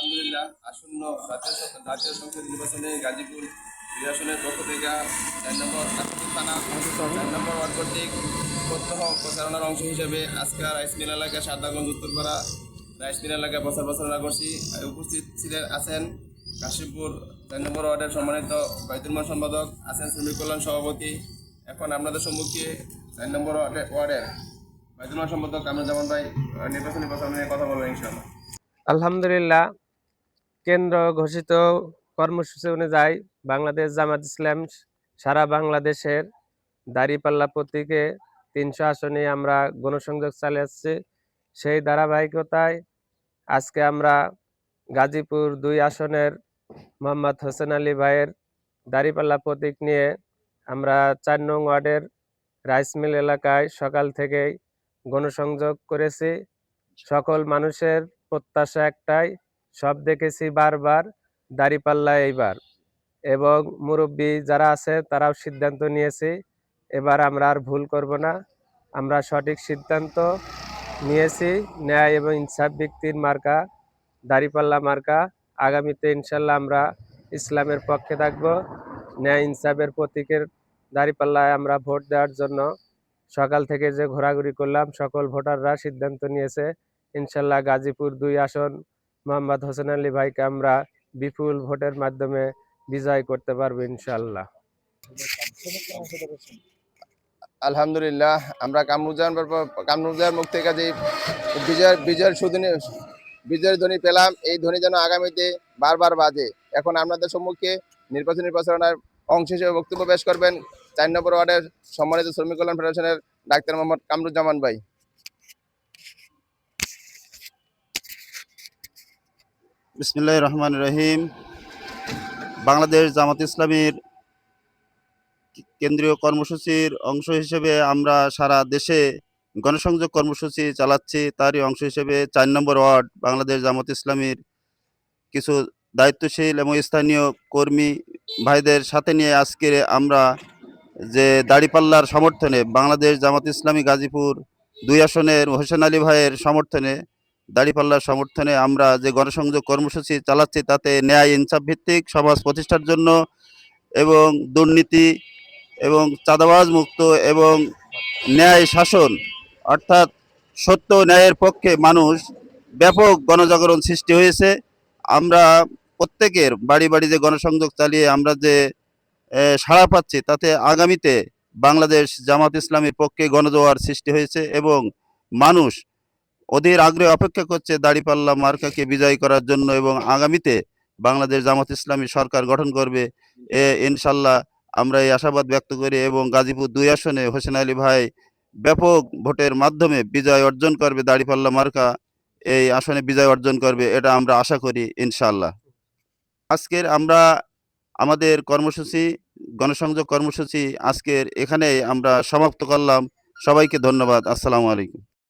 আলহামদুলিল্লাহ আসন্ন জাতীয় সংসদ নির্বাচনে গাজীপুর দুই আসনের পক্ষ থেকে 4 নম্বর আশাপুর থানা 4 নম্বর ওয়ার্ড কর্তৃক প্রত্যহ প্রচারণার অংশ হিসেবে আজকে রাইস মিল এলাকায় সারদাগঞ্জ উত্তরপাড়া রাইস মিল এলাকায় প্রচারণা করছি। উপস্থিত আছেন কাশিমপুর 4 নম্বর ওয়ার্ডের সম্মানিত বাইতুল মাল সম্পাদক, আছেন শ্রমিক কল্যাণ সভাপতি। এখন আপনাদের সম্মুখে 4 নম্বর ওয়ার্ডের বাইতুল মাল সম্পাদক কামরুজ্জামান ভাই নির্বাচনী প্রচারণা নিয়ে কথা বলবেন ইনশাআল্লাহ। আলহামদুলিল্লাহ, কেন্দ্র ঘোষিত কর্মসূচি অনুযায়ী বাংলাদেশ জামাত ইসলাম সারা বাংলাদেশের দাঁড়িপাল্লা প্রতীকে 300 আসনে আমরা গণসংযোগ চালাচ্ছি। সেই ধারাবাহিকতায় আজকে আমরা গাজীপুর 2 আসনের মোহাম্মদ হোসেন আলী ভাইয়ের দাঁড়িপাল্লা প্রতীক নিয়ে আমরা 4 নং ওয়ার্ডের রাইস মিল এলাকায় সকাল থেকেই গণসংযোগ করেছি। সকল মানুষের প্রত্যাশা একটাই, সব দেখেছি বারবার দাঁড়িপাল্লা এইবার, এবং মুরব্বী যারা আছে তারাও সিদ্ধান্ত নিয়েছি এবার আমরা আর ভুল করব না। আমরা সঠিক সিদ্ধান্ত নিয়েছি, ন্যায় এবং ইনসাফ ব্যক্তির মার্কা দাঁড়িপাল্লা মার্কা। আগামীতে ইনশাল্লাহ আমরা ইসলামের পক্ষে থাকব। ন্যায় ইনসাফের প্রতীকের দাঁড়িপাল্লায় আমরা ভোট দেওয়ার জন্য সকাল থেকে যে ঘোরাঘুরি করলাম, সকল ভোটাররা সিদ্ধান্ত নিয়েছে ইনশাল্লাহ গাজীপুর 2 আসন মোহাম্মদ হোসেন আলী ভাইকে আমরা বিপুল ভোটের মাধ্যমে বিজয় করতে পারবো ইনশাল্লাহ। আলহামদুলিল্লাহ, আমরা কামরুজ্জামান মুখ থেকে যে বিজয়ের ধ্বনি পেলাম, এই ধ্বনি যেন আগামীতে বারবার বাজে। এখন আপনাদের সম্মুখে নির্বাচনী প্রচারণার অংশ হিসেবে বক্তব্য পেশ করবেন 4 নম্বর ওয়ার্ডের সম্মানিত শ্রমিক কল্যাণ ফেডারেশনের ডাক্তার মোহাম্মদ কামরুজ্জামান ভাই। বিসমিল্লাহির রহমানির রহিম। বাংলাদেশ জামাত ইসলামীর কেন্দ্রীয় কর্মসূচির অংশ হিসেবে আমরা সারা দেশে গণসংযোগ কর্মসূচি চালাচ্ছি। তারই অংশ হিসেবে 4 নম্বর ওয়ার্ড বাংলাদেশ জামাত ইসলামীর কিছু দায়িত্বশীল এবং স্থানীয় কর্মী ভাইদের সাথে নিয়ে আজকে আমরা যে দাঁড়িপাল্লার সমর্থনে বাংলাদেশ জামাত ইসলামী গাজীপুর 2 আসনের হোসেন আলী ভাইয়ের সমর্থনে দাঁড়িপাল্লার সমর্থনে আমরা যে গণসংযোগ কর্মসূচি চালাচ্ছি, তাতে ন্যায় ইনসাফ ভিত্তিক সমাজ প্রতিষ্ঠার জন্য এবং দুর্নীতি এবং চাঁদাবাজ মুক্ত এবং ন্যায় শাসন অর্থাৎ সত্য ন্যায়ের পক্ষে মানুষ ব্যাপক গণজাগরণ সৃষ্টি হয়েছে। আমরা প্রত্যেকের বাড়ি বাড়ি যে গণসংযোগ চালিয়ে আমরা যে সাড়া পাচ্ছি, তাতে আগামীতে বাংলাদেশ জামাত ইসলামীর পক্ষে গণজোয়ার সৃষ্টি হয়েছে এবং মানুষ অধীর আগ্রহে অপেক্ষা করছে দাঁড়িপাল্লা মার্কাকে বিজয় করার জন্য, এবং আগামীতে বাংলাদেশ জামাত ইসলামী সরকার গঠন করবে ইনশাল্লাহ আমরা এই আশাবাদ ব্যক্ত করি। এবং গাজীপুর 2 আসনে হোসেন আলী ভাই ব্যাপক ভোটের মাধ্যমে বিজয় অর্জন করবে, দাঁড়িপাল্লা মার্কা এই আসনে বিজয় অর্জন করবে, এটা আমরা আশা করি ইনশাল্লাহ। আজকের আমরা আমাদের কর্মসূচি গণসংযোগ কর্মসূচি আজকের এখানেই আমরা সমাপ্ত করলাম। সবাইকে ধন্যবাদ। আসসালামু আলাইকুম।